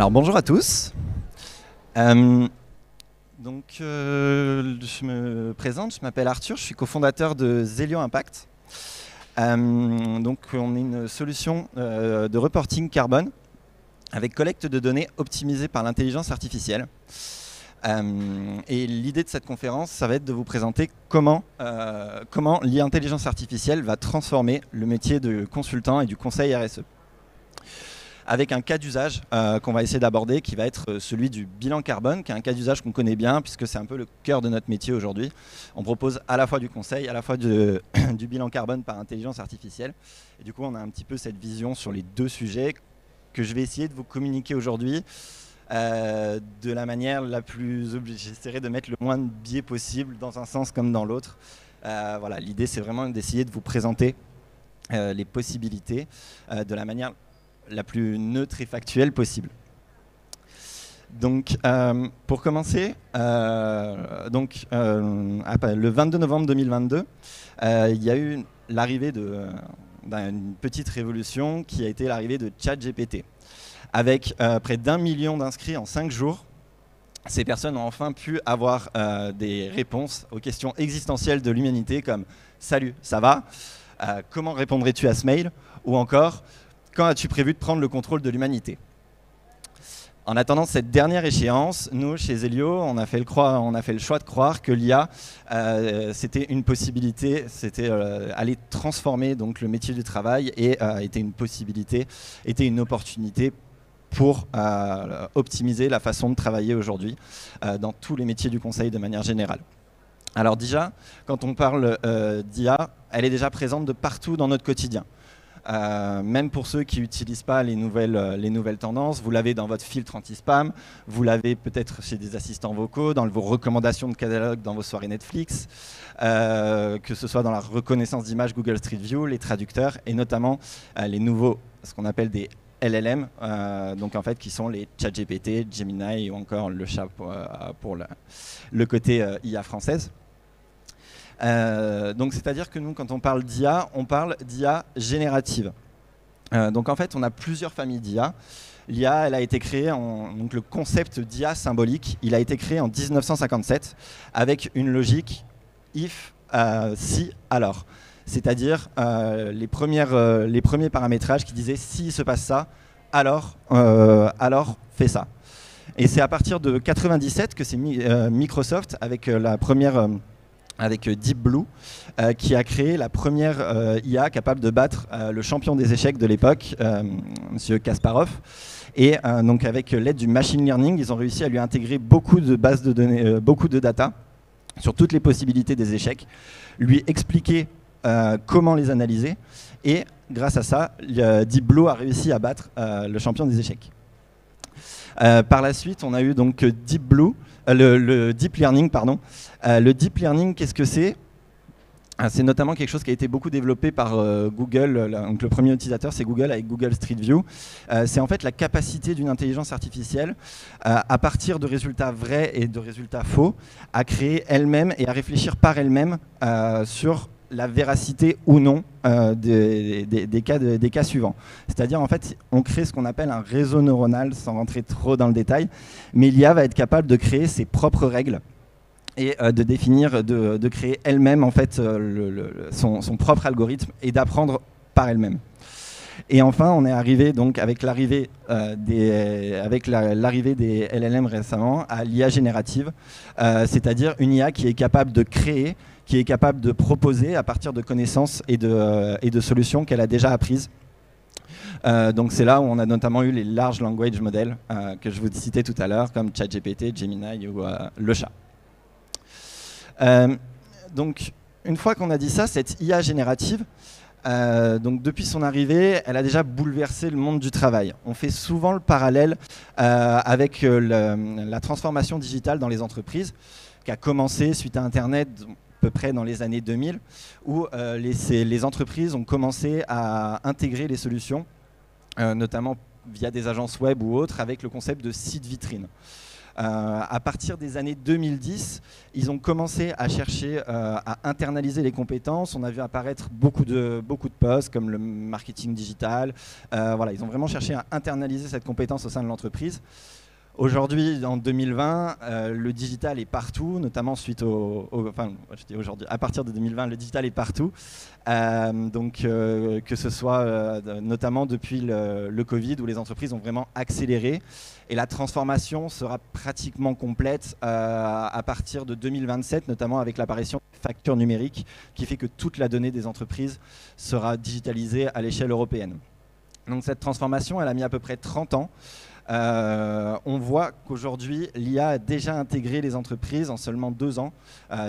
Alors bonjour à tous. Je me présente, je m'appelle Arthur, je suis cofondateur de Zelio Impact. On est une solution de reporting carbone avec collecte de données optimisée par l'intelligence artificielle. Et l'idée de cette conférence, ça va être de vous présenter comment l'intelligence artificielle va transformer le métier de consultant et du conseil RSE. Avec un cas d'usage qu'on va essayer d'aborder, qui va être celui du bilan carbone, qui est un cas d'usage qu'on connaît bien, puisque c'est un peu le cœur de notre métier aujourd'hui. On propose à la fois du conseil, à la fois du bilan carbone par intelligence artificielle. Et du coup, on a un petit peu cette vision sur les deux sujets que je vais essayer de vous communiquer aujourd'hui de la manière la plus j'essaierai de mettre le moins de biais possible dans un sens comme dans l'autre. Voilà, l'idée, c'est vraiment d'essayer de vous présenter les possibilités de la manière la plus neutre et factuelle possible. Donc, pour commencer, le 22 novembre 2022, il y a eu l'arrivée d'une petite révolution qui a été l'arrivée de ChatGPT. Avec près d'1 million d'inscrits en 5 jours, ces personnes ont enfin pu avoir des réponses aux questions existentielles de l'humanité comme « Salut, ça va ? Comment répondrais-tu à ce mail ?» ou encore « Quand as-tu prévu de prendre le contrôle de l'humanité ?» En attendant cette dernière échéance, nous, chez Zelio, on a fait le choix de croire que l'IA, c'était une possibilité, c'était aller transformer donc, le métier du travail et était une possibilité, était une opportunité pour optimiser la façon de travailler aujourd'hui dans tous les métiers du conseil de manière générale. Alors déjà, quand on parle d'IA, elle est déjà présente de partout dans notre quotidien. Même pour ceux qui n'utilisent pas les nouvelles tendances, vous l'avez dans votre filtre anti-spam, vous l'avez peut-être chez des assistants vocaux, dans vos recommandations de catalogue dans vos soirées Netflix, que ce soit dans la reconnaissance d'images Google Street View, les traducteurs et notamment les nouveaux, ce qu'on appelle des LLM, donc en fait qui sont les ChatGPT, Gemini ou encore le chat pour le côté IA française. Donc c'est-à-dire que nous, quand on parle d'IA, on parle d'IA générative. Donc en fait, on a plusieurs familles d'IA. L'IA, elle a été créée, donc le concept d'IA symbolique, il a été créé en 1957 avec une logique if, si, alors. C'est-à-dire les premiers paramétrages qui disaient s'il se passe ça, alors fais ça. Et c'est à partir de 1997 que c'est Microsoft avec avec Deep Blue, qui a créé la première IA capable de battre le champion des échecs de l'époque, Monsieur Kasparov. Et donc avec l'aide du machine learning, ils ont réussi à lui intégrer beaucoup de bases de données, beaucoup de data sur toutes les possibilités des échecs, lui expliquer comment les analyser. Et grâce à ça, Deep Blue a réussi à battre le champion des échecs. Par la suite, on a eu donc Deep Blue, le Deep Learning, pardon. Le Deep Learning, qu'est-ce que c'est ? C'est notamment quelque chose qui a été beaucoup développé par Google. Donc le premier utilisateur, c'est Google avec Google Street View. C'est en fait la capacité d'une intelligence artificielle, à partir de résultats vrais et de résultats faux, à créer elle-même et à réfléchir par elle-même sur la véracité ou non des cas suivants. C'est-à-dire, en fait, on crée ce qu'on appelle un réseau neuronal, sans rentrer trop dans le détail, mais l'IA va être capable de créer ses propres règles et de définir, de créer elle-même en fait, son propre algorithme et d'apprendre par elle-même. Et enfin, on est arrivé donc avec l'arrivée des LLM récemment à l'IA générative, c'est-à-dire une IA qui est capable de créer, qui est capable de proposer à partir de connaissances et de solutions qu'elle a déjà apprises. Donc c'est là où on a notamment eu les large language models que je vous citais tout à l'heure, comme ChatGPT, Gemini ou le chat. Donc une fois qu'on a dit ça, cette IA générative, donc depuis son arrivée, elle a déjà bouleversé le monde du travail. On fait souvent le parallèle avec la transformation digitale dans les entreprises, qui a commencé suite à Internet, à peu près dans les années 2000, où les entreprises ont commencé à intégrer les solutions, notamment via des agences web ou autres, avec le concept de site vitrine. À partir des années 2010, ils ont commencé à chercher à internaliser les compétences. On a vu apparaître beaucoup de postes comme le marketing digital. Voilà, ils ont vraiment cherché à internaliser cette compétence au sein de l'entreprise. Aujourd'hui, en 2020, le digital est partout, notamment suite enfin, je dis aujourd'hui, à partir de 2020, le digital est partout. Que ce soit notamment depuis le Covid, où les entreprises ont vraiment accéléré. Et la transformation sera pratiquement complète à partir de 2027, notamment avec l'apparition des factures numériques, qui fait que toute la donnée des entreprises sera digitalisée à l'échelle européenne. Donc cette transformation, elle a mis à peu près 30 ans. On voit qu'aujourd'hui, l'IA a déjà intégré les entreprises en seulement 2 ans,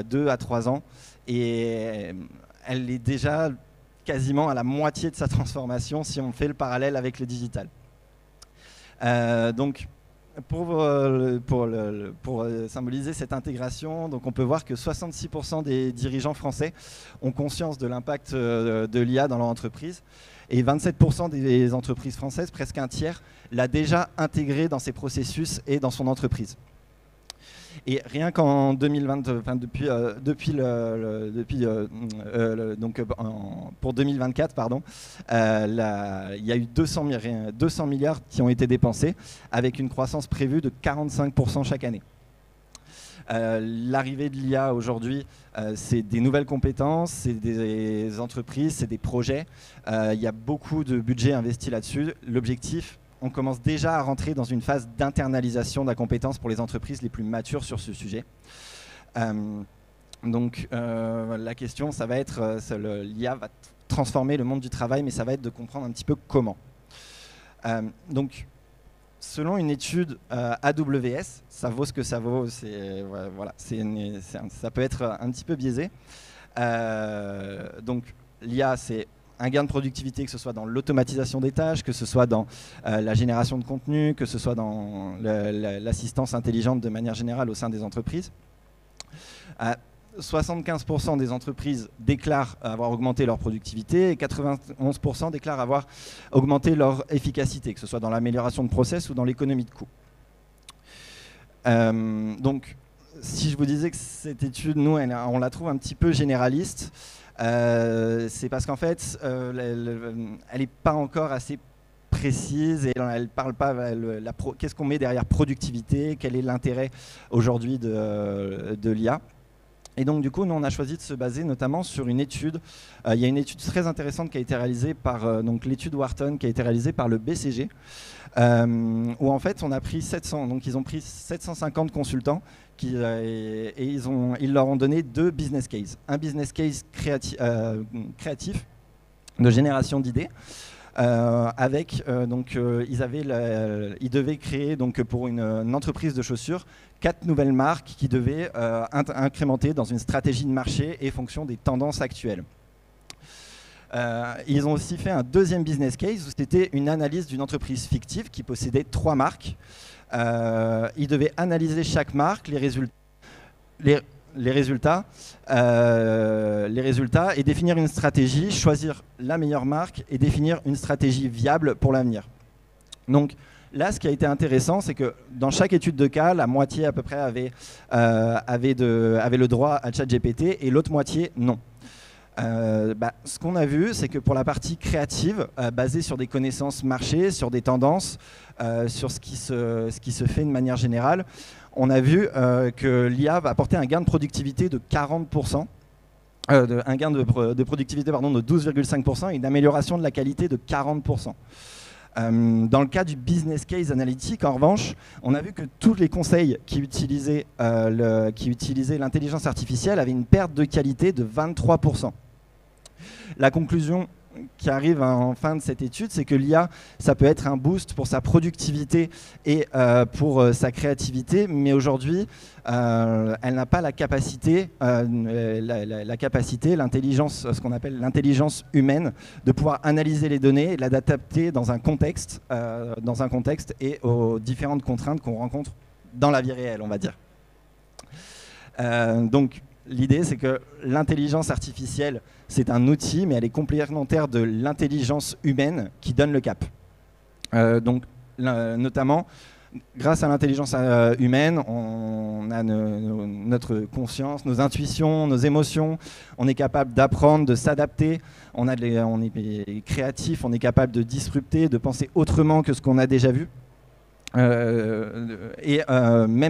2 à 3 ans, et elle est déjà quasiment à la moitié de sa transformation si on fait le parallèle avec le digital. Donc, pour symboliser cette intégration, donc on peut voir que 66% des dirigeants français ont conscience de l'impact de l'IA dans leur entreprise. Et 27% des entreprises françaises, presque un tiers, l'a déjà intégré dans ses processus et dans son entreprise. Et rien qu'en 2020, enfin pour 2024, pardon, il y a eu 200 milliards qui ont été dépensés, avec une croissance prévue de 45% chaque année. L'arrivée de l'IA aujourd'hui, c'est des nouvelles compétences, c'est des entreprises, c'est des projets. Il y a beaucoup de budget investi là-dessus. L'objectif, on commence déjà à rentrer dans une phase d'internalisation de la compétence pour les entreprises les plus matures sur ce sujet. La question, ça va être, l'IA va transformer le monde du travail, mais ça va être de comprendre un petit peu comment. Selon une étude AWS, ça vaut ce que ça vaut, voilà, ça peut être un petit peu biaisé. L'IA, c'est un gain de productivité, que ce soit dans l'automatisation des tâches, que ce soit dans la génération de contenu, que ce soit dans l'assistance intelligente de manière générale au sein des entreprises. 75% des entreprises déclarent avoir augmenté leur productivité et 91% déclarent avoir augmenté leur efficacité, que ce soit dans l'amélioration de process ou dans l'économie de coûts. Si je vous disais que cette étude, nous, on la trouve un petit peu généraliste, c'est parce qu'en fait, elle n'est pas encore assez précise et elle ne parle pas qu'est-ce qu'on met derrière productivité, quel est l'intérêt aujourd'hui de l'IA. Et donc du coup, nous on a choisi de se baser notamment sur une étude. Il y a une étude très intéressante qui a été réalisée par l'étude Wharton, qui a été réalisée par le BCG, où en fait on a pris 700. Donc ils ont pris 750 consultants et ils leur ont donné 2 business cases. Un business case créatif de génération d'idées. Ils devaient créer donc pour une entreprise de chaussures 4 nouvelles marques qui devaient incrémenter dans une stratégie de marché et fonction des tendances actuelles. Ils ont aussi fait un deuxième business case où c'était une analyse d'une entreprise fictive qui possédait 3 marques. Ils devaient analyser chaque marque, les résultats et définir une stratégie, choisir la meilleure marque et définir une stratégie viable pour l'avenir. Donc là, ce qui a été intéressant, c'est que dans chaque étude de cas, la moitié à peu près avait le droit à ChatGPT et l'autre moitié non. Ce qu'on a vu, c'est que pour la partie créative, basée sur des connaissances marché, sur des tendances, sur ce qui se fait de manière générale, on a vu que l'IA va apporter un gain de productivité de 40%, un gain de productivité de 12,5% et une amélioration de la qualité de 40%. Dans le cas du business case analytique, en revanche, on a vu que tous les conseils qui utilisaient l'intelligence artificielle avaient une perte de qualité de 23%. La conclusion qui arrive en fin de cette étude, c'est que l'IA, ça peut être un boost pour sa productivité et pour sa créativité, mais aujourd'hui, elle n'a pas la capacité, l'intelligence, ce qu'on appelle l'intelligence humaine, de pouvoir analyser les données et de l'adapter dans un contexte et aux différentes contraintes qu'on rencontre dans la vie réelle, on va dire. Donc, l'idée, c'est que l'intelligence artificielle, c'est un outil, mais elle est complémentaire de l'intelligence humaine qui donne le cap. Notamment, Grâce à l'intelligence humaine, on a notre conscience, nos intuitions, nos émotions. On est capable d'apprendre, de s'adapter. On est créatif, on est capable de disrupter, de penser autrement que ce qu'on a déjà vu. Même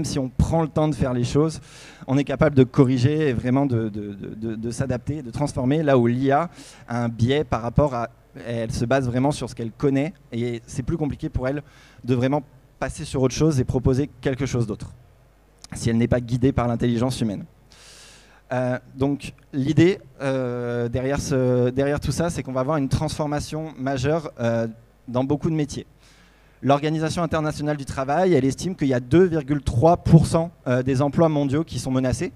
si on prend le temps de faire les choses, on est capable de corriger et vraiment de s'adapter, de transformer, là où l'IA a un biais par rapport à... Elle se base vraiment sur ce qu'elle connaît et c'est plus compliqué pour elle de vraiment passer sur autre chose et proposer quelque chose d'autre, si elle n'est pas guidée par l'intelligence humaine. Donc l'idée derrière tout ça, c'est qu'on va avoir une transformation majeure dans beaucoup de métiers. L'Organisation internationale du travail, elle estime qu'il y a 2,3% des emplois mondiaux qui sont menacés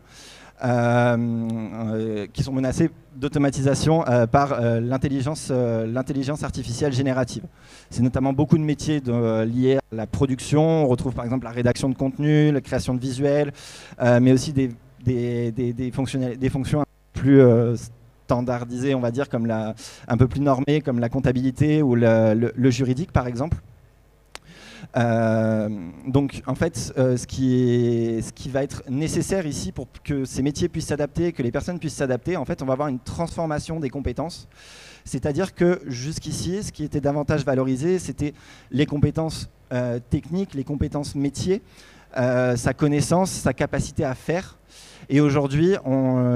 d'automatisation par l'intelligence artificielle générative. C'est notamment beaucoup de métiers liés à la production. On retrouve par exemple la rédaction de contenu, la création de visuels, mais aussi des fonctions plus standardisées, on va dire, comme un peu plus normées, comme la comptabilité ou le juridique par exemple. Donc en fait, ce qui va être nécessaire ici pour que ces métiers puissent s'adapter, que les personnes puissent s'adapter, en fait, on va avoir une transformation des compétences. C'est-à-dire que jusqu'ici, ce qui était davantage valorisé, c'était les compétences techniques, les compétences métiers, sa connaissance, sa capacité à faire. Et aujourd'hui,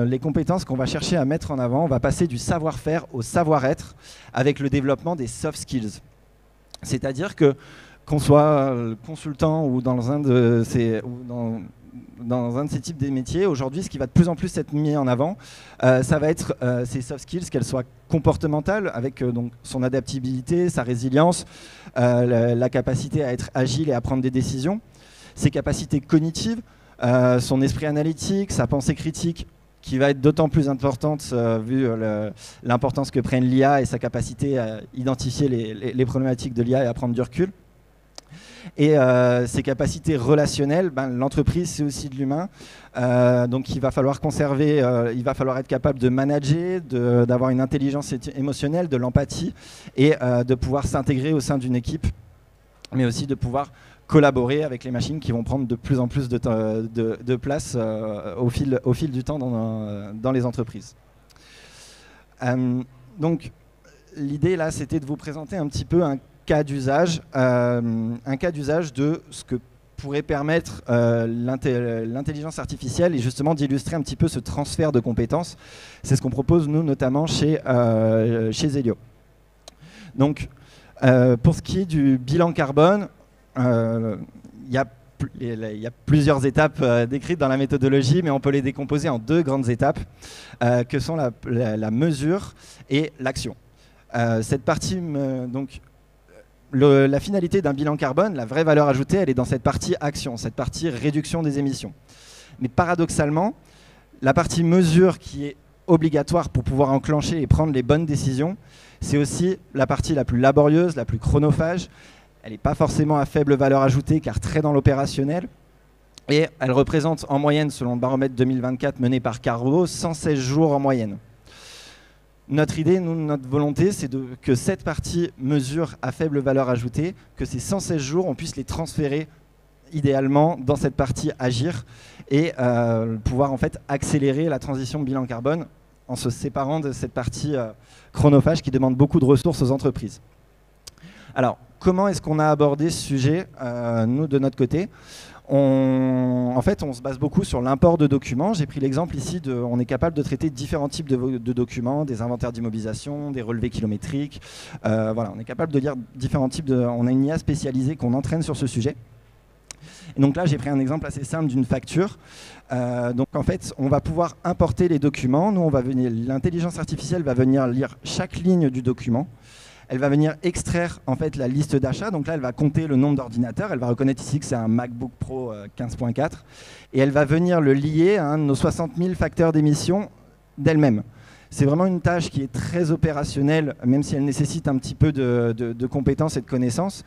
les compétences qu'on va chercher à mettre en avant, on va passer du savoir-faire au savoir-être avec le développement des soft skills. C'est-à-dire que qu'on soit consultant ou dans un de ces types de métiers, aujourd'hui, ce qui va de plus en plus être mis en avant, ça va être ces soft skills, qu'elles soient comportementales, avec donc son adaptabilité, sa résilience, la capacité à être agile et à prendre des décisions, ses capacités cognitives, son esprit analytique, sa pensée critique, qui va être d'autant plus importante vu l'importance que prennent l'IA et sa capacité à identifier les problématiques de l'IA et à prendre du recul. Et ses capacités relationnelles, l'entreprise c'est aussi de l'humain, donc il va falloir conserver, il va falloir être capable de manager, d'avoir une intelligence émotionnelle, de l'empathie et de pouvoir s'intégrer au sein d'une équipe, mais aussi de pouvoir collaborer avec les machines qui vont prendre de plus en plus de place au fil du temps dans les entreprises. Donc l'idée là, c'était de vous présenter un petit peu un cas d'usage de ce que pourrait permettre l'intelligence artificielle et justement d'illustrer un petit peu ce transfert de compétences. C'est ce qu'on propose nous notamment chez Zelio. Donc pour ce qui est du bilan carbone, il y a plusieurs étapes décrites dans la méthodologie, mais on peut les décomposer en deux grandes étapes que sont la mesure et l'action. Cette partie, donc, la finalité d'un bilan carbone, la vraie valeur ajoutée, elle est dans cette partie action, cette partie réduction des émissions. Mais paradoxalement, la partie mesure qui est obligatoire pour pouvoir enclencher et prendre les bonnes décisions, c'est aussi la partie la plus laborieuse, la plus chronophage. Elle n'est pas forcément à faible valeur ajoutée car très dans l'opérationnel. Et elle représente en moyenne, selon le baromètre 2024 mené par Carbo, 116 jours en moyenne. Notre idée, notre volonté, c'est que cette partie mesure à faible valeur ajoutée, que ces 116 jours, on puisse les transférer idéalement dans cette partie agir et pouvoir en fait accélérer la transition bilan carbone en se séparant de cette partie chronophage qui demande beaucoup de ressources aux entreprises. Alors, comment est-ce qu'on a abordé ce sujet, nous, de notre côté ? En fait, on se base beaucoup sur l'import de documents. J'ai pris l'exemple ici, on est capable de traiter différents types de documents, des inventaires d'immobilisation, des relevés kilométriques. Voilà, on est capable de lire différents types on a une IA spécialisée qu'on entraîne sur ce sujet. Et donc là, j'ai pris un exemple assez simple d'une facture. Donc en fait, on va pouvoir importer les documents. Nous, l'intelligence artificielle va venir lire chaque ligne du document. Elle va venir extraire en fait la liste d'achat. Donc là, elle va compter le nombre d'ordinateurs. Elle va reconnaître ici que c'est un MacBook Pro 15.4. Et elle va venir le lier à un de nos 60 000 facteurs d'émission d'elle-même. C'est vraiment une tâche qui est très opérationnelle, même si elle nécessite un petit peu de compétences et de connaissances.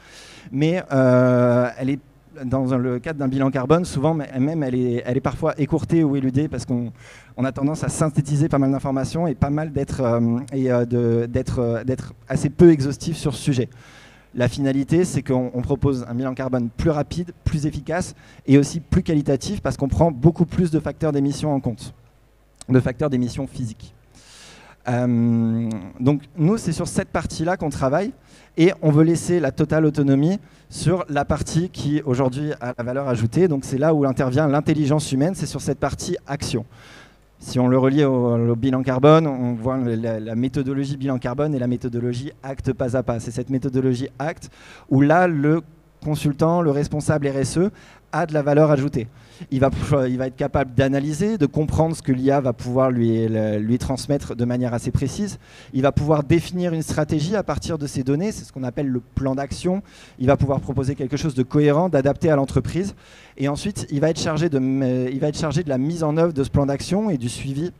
Mais elle est dans le cadre d'un bilan carbone, souvent même elle est parfois écourtée ou éludée parce qu'on a tendance à synthétiser pas mal d'informations et pas mal d'être assez peu exhaustif sur ce sujet. La finalité, c'est qu'on propose un bilan carbone plus rapide, plus efficace et aussi plus qualitatif parce qu'on prend beaucoup plus de facteurs d'émission en compte, de facteurs d'émission physiques. Donc nous, c'est sur cette partie-là qu'on travaille et on veut laisser la totale autonomie sur la partie qui aujourd'hui a la valeur ajoutée. Donc c'est là où intervient l'intelligence humaine, c'est sur cette partie action. Si on le relie au bilan carbone, on voit la méthodologie bilan carbone et la méthodologie acte pas à pas. C'est cette méthodologie acte où là, le consultant, le responsable RSE a de la valeur ajoutée. Il va être capable d'analyser, de comprendre ce que l'IA va pouvoir lui transmettre de manière assez précise. Il va pouvoir définir une stratégie à partir de ces données, c'est ce qu'on appelle le plan d'action. Il va pouvoir proposer quelque chose de cohérent, d'adapté à l'entreprise. Et ensuite, il va être chargé de la mise en œuvre de ce plan d'action et du suivi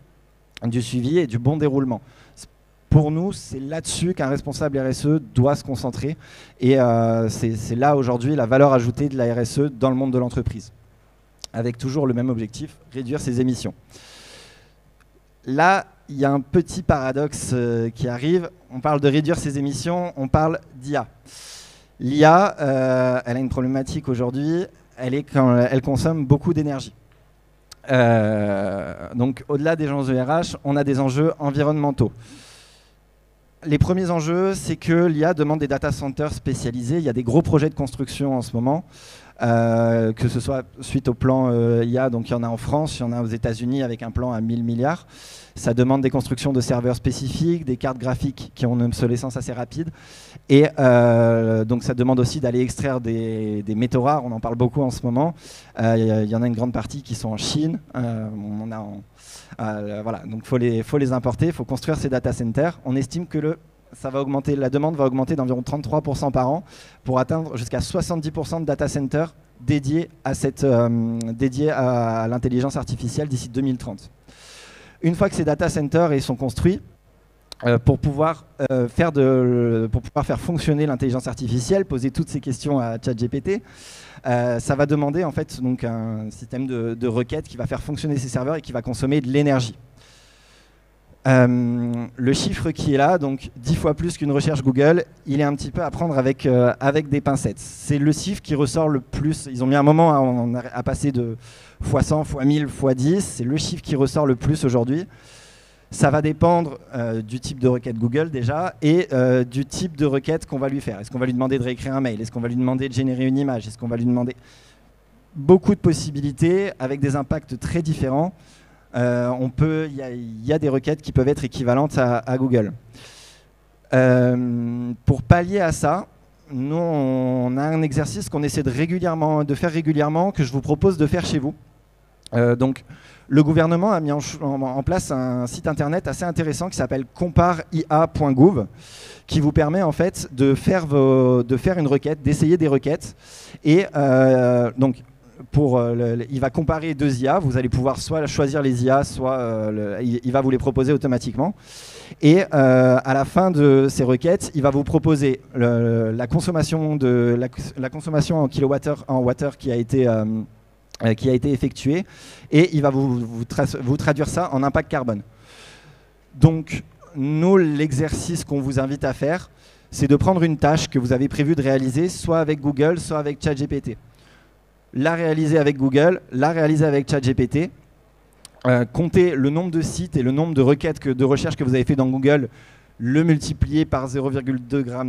et du bon déroulement. Pour nous, c'est là-dessus qu'un responsable RSE doit se concentrer. Et c'est là aujourd'hui la valeur ajoutée de la RSE dans le monde de l'entreprise. Avec toujours le même objectif, réduire ses émissions. Là, il y a un petit paradoxe qui arrive. On parle de réduire ses émissions, on parle d'IA. L'IA, elle a une problématique aujourd'hui, elle consomme beaucoup d'énergie. Donc, au-delà des enjeux RH, on a des enjeux environnementaux. Les premiers enjeux, c'est que l'IA demande des data centers spécialisés. Il y a des gros projets de construction en ce moment, que ce soit suite au plan IA, donc il y en a en France, il y en a aux États-Unis avec un plan à 1000 milliards. Ça demande des constructions de serveurs spécifiques, des cartes graphiques qui ont une obsolescence assez rapide. Et donc ça demande aussi d'aller extraire des métaux rares, on en parle beaucoup en ce moment. Il y en a une grande partie qui sont en Chine. Voilà, donc il faut les importer, il faut construire ces data centers. On estime que la demande va augmenter d'environ 33% par an pour atteindre jusqu'à 70% de data centers dédiés à l'intelligence artificielle d'ici 2030. Une fois que ces data centers sont construits, pour pouvoir faire fonctionner l'intelligence artificielle, poser toutes ces questions à ChatGPT, ça va demander en fait donc un système de requêtes qui va faire fonctionner ces serveurs et qui va consommer de l'énergie. Le chiffre qui est là, donc 10 fois plus qu'une recherche Google, il est un petit peu à prendre avec des pincettes. C'est le chiffre qui ressort le plus. Ils ont mis un moment à passer de x100, x1000, x10. C'est le chiffre qui ressort le plus aujourd'hui. Ça va dépendre du type de requête Google déjà et du type de requête qu'on va lui faire. Est-ce qu'on va lui demander de réécrire un mail? Est-ce qu'on va lui demander de générer une image? Est-ce qu'on va lui demander beaucoup de possibilités avec des impacts très différents? Il y a des requêtes qui peuvent être équivalentes à Google. Pour pallier à ça, nous, on a un exercice qu'on essaie de faire régulièrement, que je vous propose de faire chez vous. Donc, le gouvernement a mis en place un site internet assez intéressant qui s'appelle compareia.gouv, qui vous permet en fait de faire une requête, d'essayer des requêtes. Et donc, il va comparer deux IA. Vous allez pouvoir soit choisir les IA, soit il va vous les proposer automatiquement. Et à la fin de ces requêtes, il va vous proposer la consommation en kilowattheure en water qui a été effectuée, et il va vous traduire ça en impact carbone. Donc, nous, l'exercice qu'on vous invite à faire, c'est de prendre une tâche que vous avez prévu de réaliser, soit avec Google, soit avec ChatGPT. La réaliser avec Google, la réaliser avec ChatGPT, compter le nombre de sites et le nombre de requêtes de recherche que vous avez fait dans Google, le multiplier par 0,2 g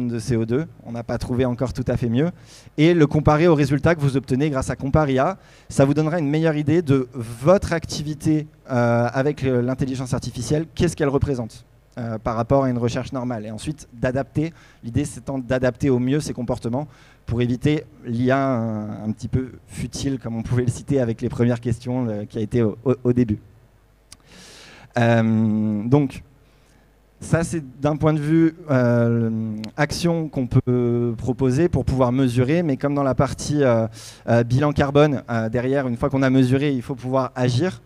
de CO2, on n'a pas trouvé encore tout à fait mieux, et le comparer aux résultats que vous obtenez grâce à Comparia. Ça vous donnera une meilleure idée de votre activité avec l'intelligence artificielle, qu'est-ce qu'elle représente par rapport à une recherche normale. Et ensuite, d'adapter, l'idée c'est d'adapter au mieux ses comportements pour éviter l'IA un petit peu futile, comme on pouvait le citer avec les premières questions qui a été au début. Donc, ça, c'est d'un point de vue action qu'on peut proposer pour pouvoir mesurer, mais comme dans la partie bilan carbone, derrière, une fois qu'on a mesuré, il faut pouvoir agir.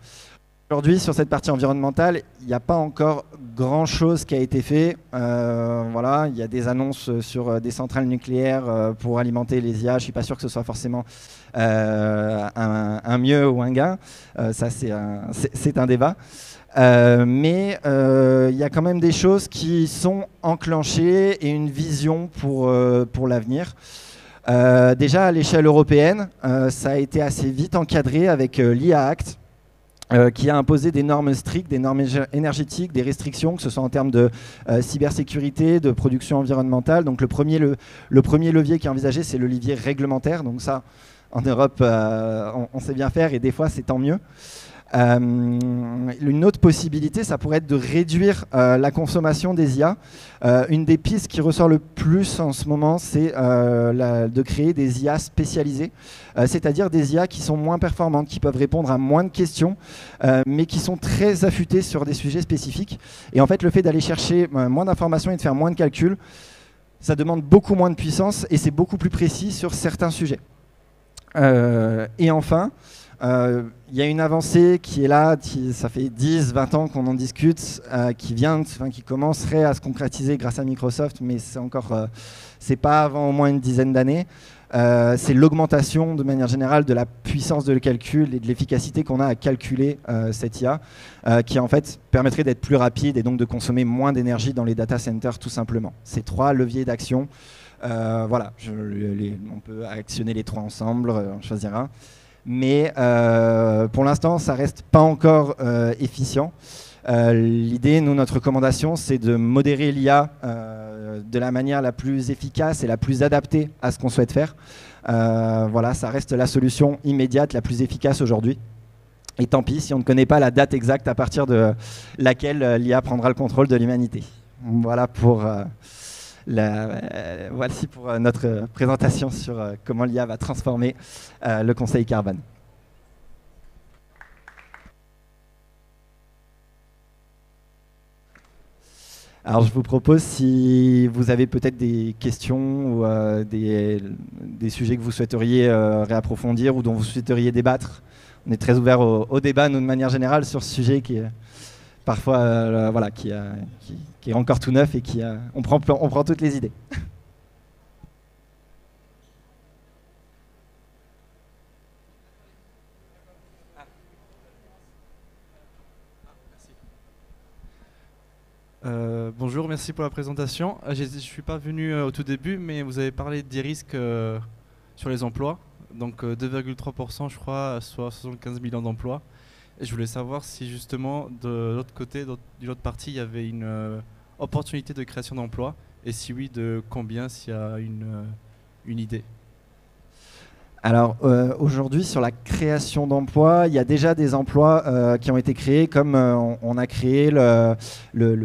Aujourd'hui, sur cette partie environnementale, il n'y a pas encore grand-chose qui a été fait. Voilà, il y a des annonces sur des centrales nucléaires pour alimenter les IA. Je ne suis pas sûr que ce soit forcément un mieux ou un gain. Ça, c'est un débat. Mais il y a quand même des choses qui sont enclenchées et une vision pour l'avenir. Déjà à l'échelle européenne, ça a été assez vite encadré avec l'IA Act, qui a imposé des normes strictes, des normes énergétiques, des restrictions, que ce soit en termes de cybersécurité, de production environnementale. Donc le premier levier qui est envisagé, c'est le levier réglementaire. Donc ça, en Europe, on sait bien faire et des fois, c'est tant mieux. Une autre possibilité, ça pourrait être de réduire la consommation des IA. Une des pistes qui ressort le plus en ce moment, c'est de créer des IA spécialisées, c'est-à-dire des IA qui sont moins performantes, qui peuvent répondre à moins de questions, mais qui sont très affûtées sur des sujets spécifiques. Et en fait, le fait d'aller chercher moins d'informations et de faire moins de calculs, ça demande beaucoup moins de puissance et c'est beaucoup plus précis sur certains sujets. Et enfin, il y a une avancée qui est là, ça fait 10-20 ans qu'on en discute, qui commencerait à se concrétiser grâce à Microsoft, mais c'est pas avant au moins une dizaine d'années. C'est l'augmentation de manière générale de la puissance de calcul et de l'efficacité qu'on a à calculer cette IA, qui en fait permettrait d'être plus rapide et donc de consommer moins d'énergie dans les data centers tout simplement. Ces trois leviers d'action, voilà, on peut actionner les trois ensemble, en choisir un. Mais pour l'instant, ça reste pas encore efficient. L'idée, notre recommandation, c'est de modérer l'IA de la manière la plus efficace et la plus adaptée à ce qu'on souhaite faire. Voilà, ça reste la solution immédiate, la plus efficace aujourd'hui. Et tant pis si on ne connaît pas la date exacte à partir de laquelle l'IA prendra le contrôle de l'humanité. Voilà pour... Voici pour notre présentation sur comment l'IA va transformer le Conseil Carbone. Alors je vous propose, si vous avez peut-être des questions ou des sujets que vous souhaiteriez réapprofondir ou dont vous souhaiteriez débattre, on est très ouvert au débat, nous, de manière générale, sur ce sujet qui est parfois voilà, qui est encore tout neuf et on prend toutes les idées. Bonjour, merci pour la présentation. Je ne suis pas venu au tout début, mais vous avez parlé des risques sur les emplois. Donc 2,3% je crois, soit 75 millions d'emplois. Et je voulais savoir si justement de l'autre côté, d'une autre partie, il y avait une opportunité de création d'emplois. Et si oui, de combien, s'il y a une idée. Alors aujourd'hui, sur la création d'emplois, il y a déjà des emplois qui ont été créés, comme on a créé les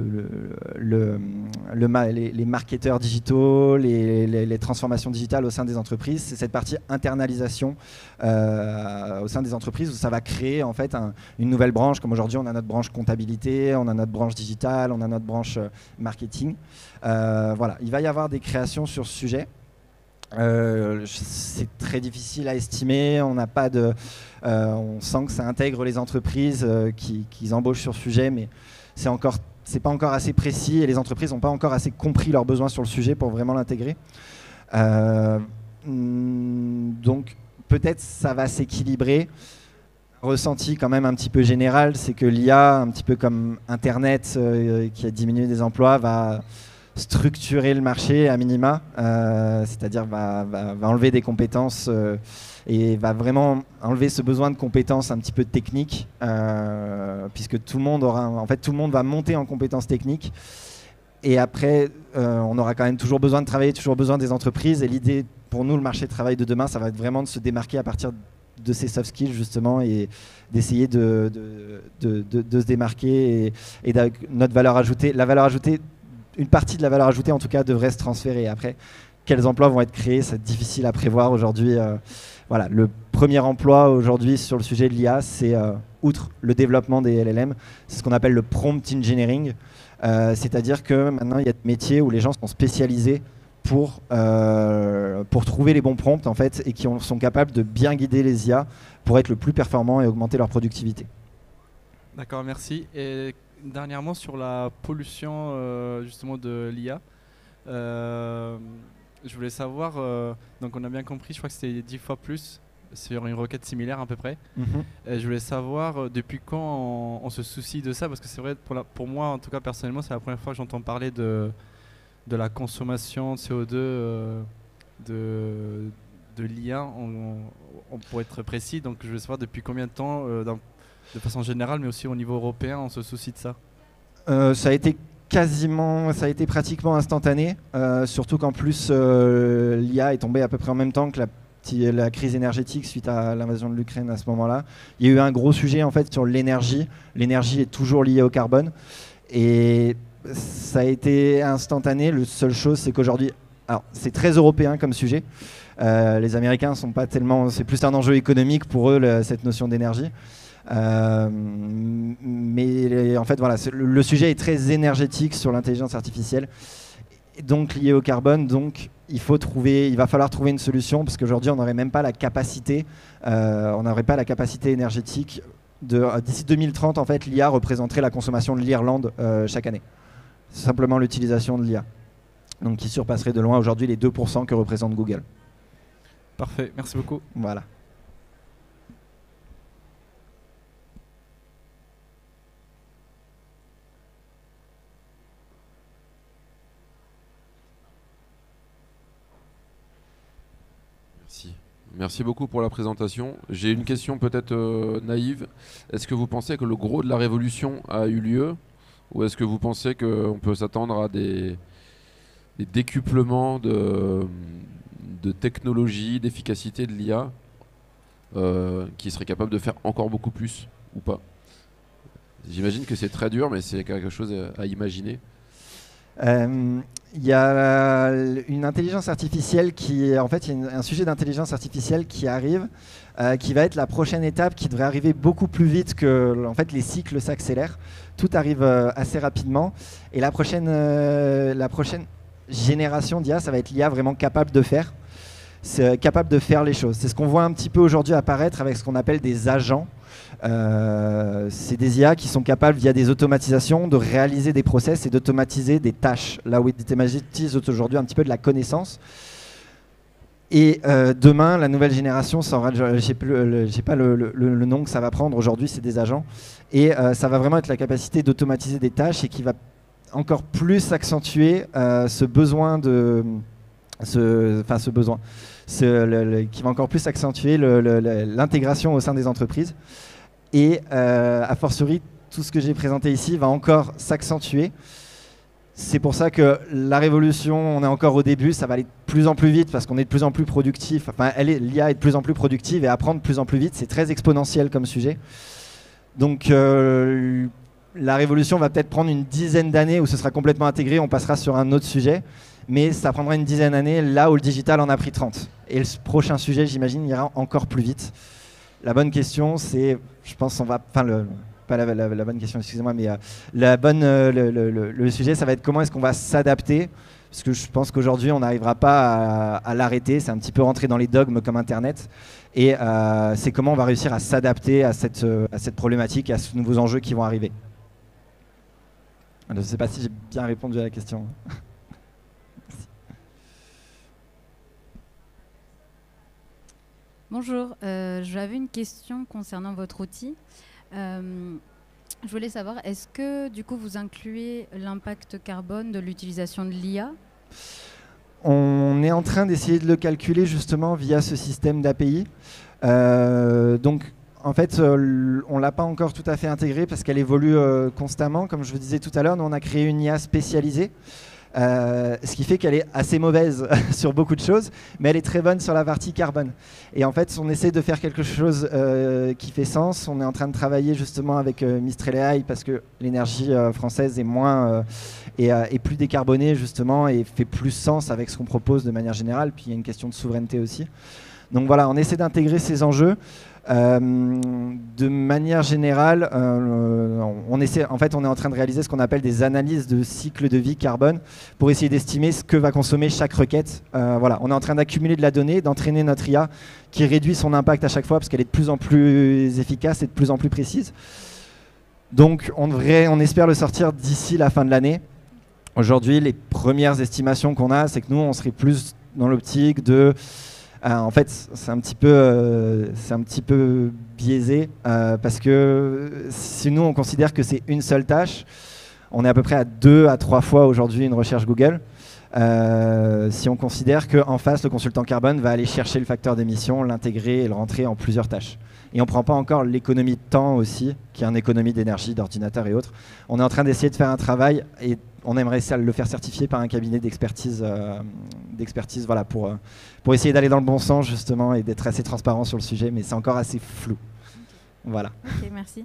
marketeurs digitaux, les transformations digitales au sein des entreprises. C'est cette partie internalisation au sein des entreprises où ça va créer en fait une nouvelle branche. Comme aujourd'hui, on a notre branche comptabilité, on a notre branche digitale, on a notre branche marketing. Voilà, il va y avoir des créations sur ce sujet. C'est très difficile à estimer. On sent que ça intègre les entreprises qui embauchent sur ce sujet, mais c'est pas encore assez précis et les entreprises n'ont pas encore assez compris leurs besoins sur le sujet pour vraiment l'intégrer. Donc peut-être ça va s'équilibrer. Ressenti quand même un petit peu général, c'est que l'IA, un petit peu comme Internet qui a diminué des emplois, va structurer le marché à minima, c'est-à-dire va enlever des compétences et va vraiment enlever ce besoin de compétences un petit peu techniques, puisque tout le monde va monter en compétences techniques. Et après, on aura quand même toujours besoin de travailler, toujours besoin des entreprises. Et l'idée, pour nous, le marché du travail de demain, ça va être vraiment de se démarquer à partir de ces soft skills, justement, et d'essayer de se démarquer. Et notre valeur ajoutée, une partie de la valeur ajoutée, en tout cas, devrait se transférer. Après, quels emplois vont être créés, c'est difficile à prévoir aujourd'hui. Voilà, le premier emploi aujourd'hui sur le sujet de l'IA, c'est, outre le développement des LLM, c'est ce qu'on appelle le prompt engineering. C'est-à-dire que maintenant, il y a des métiers où les gens sont spécialisés pour trouver les bons prompts, en fait, et qui sont capables de bien guider les IA pour être le plus performants et augmenter leur productivité. D'accord, merci. Et dernièrement, sur la pollution justement de l'IA, je voulais savoir, donc on a bien compris, je crois que c'était 10 fois plus sur une requête similaire à peu près. Et je voulais savoir depuis quand on se soucie de ça, parce que c'est vrai, pour moi, en tout cas personnellement, c'est la première fois que j'entends parler de la consommation de CO2 de l'IA, pour être précis. Donc je veux savoir depuis combien de temps, de façon générale, mais aussi au niveau européen, on se soucie de ça. Ça a été pratiquement instantané, surtout qu'en plus l'IA est tombée à peu près en même temps que la crise énergétique suite à l'invasion de l'Ukraine à ce moment-là. Il y a eu un gros sujet en fait sur l'énergie. L'énergie est toujours liée au carbone et ça a été instantané. La seule chose, c'est qu'aujourd'hui, alors c'est très européen comme sujet. Les Américains sont pas tellement, c'est plus un enjeu économique pour eux cette notion d'énergie. Mais en fait, voilà, le sujet est très énergétique sur l'intelligence artificielle, donc lié au carbone. Donc il va falloir trouver une solution parce qu'aujourd'hui, on n'aurait même pas la capacité, énergétique. D'ici 2030, en fait, l'IA représenterait la consommation de l'Irlande chaque année. Simplement l'utilisation de l'IA. Donc qui surpasserait de loin aujourd'hui les 2% que représente Google. Parfait, merci beaucoup. Voilà. Merci beaucoup pour la présentation. J'ai une question peut-être naïve. Est-ce que vous pensez que le gros de la révolution a eu lieu, ou est-ce que vous pensez qu'on peut s'attendre à des décuplements de technologie, d'efficacité de l'IA qui seraient capables de faire encore beaucoup plus ou pas? J'imagine que c'est très dur, mais c'est quelque chose à imaginer. Il y a une intelligence artificielle il y a un sujet d'intelligence artificielle qui arrive, qui va être la prochaine étape, qui devrait arriver beaucoup plus vite que les cycles s'accélèrent. Tout arrive assez rapidement. Et la prochaine génération d'IA, ça va être l'IA vraiment capable de faire. C'est capable de faire les choses. C'est ce qu'on voit un petit peu aujourd'hui apparaître avec ce qu'on appelle des agents. C'est des IA qui sont capables, via des automatisations, de réaliser des process et d'automatiser des tâches. Là où ils automatisent aujourd'hui un petit peu de la connaissance. Et demain, la nouvelle génération, j'ai pas le nom que ça va prendre aujourd'hui, c'est des agents. Et ça va vraiment être la capacité d'automatiser des tâches et qui va encore plus accentuer qui va encore plus accentuer l'intégration au sein des entreprises. Et a fortiori, tout ce que j'ai présenté ici va encore s'accentuer. C'est pour ça que la révolution, on est encore au début, ça va aller de plus en plus vite parce qu'on est de plus en plus productif. L'IA est de plus en plus productive et apprend de plus en plus vite. C'est très exponentiel comme sujet. Donc la révolution va peut-être prendre une dizaine d'années où ce sera complètement intégré, on passera sur un autre sujet. Mais ça prendra une dizaine d'années là où le digital en a pris 30. Et le prochain sujet, j'imagine, ira encore plus vite. La bonne question, c'est, je pense, pas la bonne question, excusez-moi, mais le sujet, ça va être comment est-ce qu'on va s'adapter, parce que je pense qu'aujourd'hui, on n'arrivera pas à l'arrêter. C'est un petit peu rentré dans les dogmes comme Internet. Et c'est comment on va réussir à s'adapter à cette problématique, à ces nouveaux enjeux qui vont arriver. Je ne sais pas si j'ai bien répondu à la question. Bonjour, j'avais une question concernant votre outil. Je voulais savoir, est-ce que du coup vous incluez l'impact carbone de l'utilisation de l'IA? On est en train d'essayer de le calculer justement via ce système d'API. Donc en fait, on ne l'a pas encore tout à fait intégré parce qu'elle évolue constamment. Comme je vous disais tout à l'heure, nous on a créé une IA spécialisée. Ce qui fait qu'elle est assez mauvaise sur beaucoup de choses, mais elle est très bonne sur la partie carbone. Et en fait, on essaie de faire quelque chose qui fait sens. On est en train de travailler justement avec Mistral AI parce que l'énergie française est plus décarbonée justement et fait plus sens avec ce qu'on propose de manière générale. Puis il y a une question de souveraineté aussi. Donc voilà, on essaie d'intégrer ces enjeux. De manière générale, on est en train de réaliser ce qu'on appelle des analyses de cycle de vie carbone pour essayer d'estimer ce que va consommer chaque requête. Voilà, on est en train d'accumuler de la donnée, d'entraîner notre IA qui réduit son impact à chaque fois parce qu'elle est de plus en plus efficace et de plus en plus précise. Donc on espère le sortir d'ici la fin de l'année. Aujourd'hui, les premières estimations qu'on a, c'est que nous, on serait plus dans l'optique de En fait, c'est un petit peu biaisé parce que si nous on considère que c'est une seule tâche, on est à peu près à 2 à 3 fois aujourd'hui une recherche Google. Si on considère qu'en face, le consultant carbone va aller chercher le facteur d'émission, l'intégrer et le rentrer en plusieurs tâches. Et on ne prend pas encore l'économie de temps aussi, qui est une économie d'énergie, d'ordinateur et autres. On est en train d'essayer de faire un travail et on aimerait le faire certifier par un cabinet d'expertise voilà, pour essayer d'aller dans le bon sens justement et d'être assez transparent sur le sujet, mais c'est encore assez flou. Voilà. Ok, merci.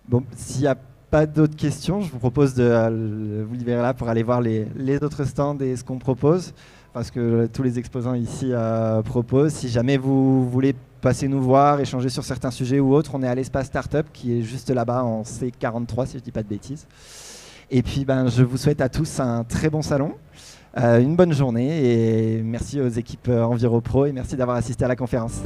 Bon, s'il n'y a pas d'autres questions, je vous propose de vous libérer là pour aller voir les autres stands et ce qu'on propose, parce que tous les exposants ici proposent. Si jamais vous voulez passer nous voir, échanger sur certains sujets ou autres, on est à l'espace Startup qui est juste là-bas en C43 si je ne dis pas de bêtises. Et puis je vous souhaite à tous un très bon salon, une bonne journée et merci aux équipes EnviroPro et merci d'avoir assisté à la conférence.